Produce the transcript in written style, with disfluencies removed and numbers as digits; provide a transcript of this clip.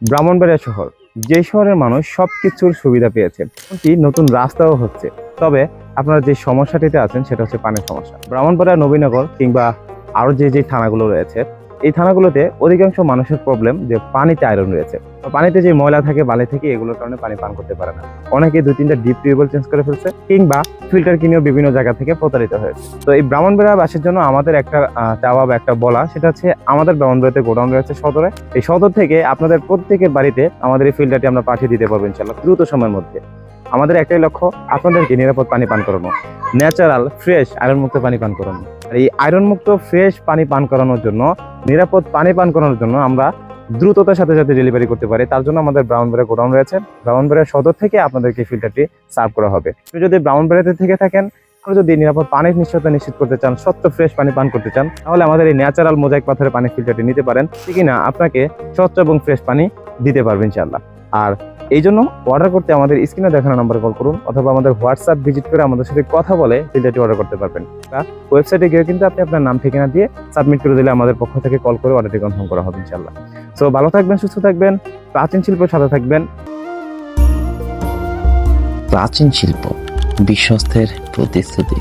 ব্রাহ্মণবাড়িয়া শহর, যে শহরের মানুষ সবকিছুর সুবিধা পেয়েছে, এমনকি নতুন রাস্তাও হচ্ছে। তবে আপনারা যে সমস্যাটিতে আছেন সেটা হচ্ছে পানির সমস্যা। ব্রাহ্মণবাড়িয়া, নবীনগর কিংবা আরো যে থানাগুলো রয়েছে, এই থানাগুলোতে অধিকাংশ মানুষের প্রবলেম যে পানিতে আয়রন রয়েছে। পানিতে যে ময়লা থাকে, বালি থেকে, এগুলোর কারণে পানি পান করতে পারে না। অনেকে 2-3টা ডিপ টিউবওয়েল চেঞ্জ করে ফেলছে কিংবা ফিল্টার কিনেও বিভিন্ন জায়গা থেকে প্রতারিত হয়েছে। তো এই ব্রাহ্মণবাড়িয়াবাসীর জন্য আমাদের একটা চাওয়া বা একটা বলা, সেটা হচ্ছে আমাদের ব্রাহ্মণবাড়িয়াতে গোডাউন রয়েছে সদরে। এই সদর থেকে আপনাদের প্রত্যেকের বাড়িতে আমাদের এই ফিল্টারটি আমরা পাঠিয়ে দিতে পারবো ইনশাআল্লাহ দ্রুত সময়ের মধ্যে। আমাদের একটাই লক্ষ্য, আপনাদেরকে নিরাপদ পানি পান করানো, ন্যাচারাল ফ্রেশ আয়রন মুক্ত পানি পান করানো। আর এই আয়রন মুক্ত ফ্রেশ পানি পান করানোর জন্য, নিরাপদ পানি পান করানোর জন্য আমরা দ্রুততার সাথে সাথে ডেলিভারি করতে পারি। তার জন্য আমাদের ব্রাহ্মণবাড়িয়া গোডাউন রয়েছে। ব্রাহ্মণবাড়িয়া সদর থেকে আপনাদেরকে ফিল্টারটি সার্ভ করা হবে। আপনি যদি ব্রাহ্মণবাড়িয়াতে থেকে থাকেন, আপনি যদি নিরাপদ পানির নিশ্চয়তা নিশ্চিত করতে চান, স্বচ্ছ ফ্রেশ পানি পান করতে চান, তাহলে আমাদের এই ন্যাচারাল মোজাইক পাথরের পানির ফিল্টারটি নিতে পারেন। ঠিকই না, আপনাকে স্বচ্ছ এবং ফ্রেশ পানি দিতে পারবেন ইনশাআল্লাহ। আর এই জন্য অর্ডার করতে আমাদের স্ক্রিনে দেখানো নাম্বারে কল করুন, অথবা আমাদের হোয়াটসঅ্যাপ ভিজিট করে আমাদের সাথে কথা বলে ফিল্টারটি অর্ডার করতে পারবেন। ওয়েবসাইটে গিয়ে কিন্তু আপনি আপনার নাম ঠিকানা দিয়ে সাবমিট করে দিলে আমাদের পক্ষ থেকে কল করে অর্ডারটি কনফার্ম করা হবে ইনশাআল্লাহ। সো ভালো থাকবেন, সুস্থ থাকবেন, প্রাচীন শিল্পের সাথে থাকবেন। প্রাচীন শিল্প, বিশ্বস্তের প্রতিশ্রুতি।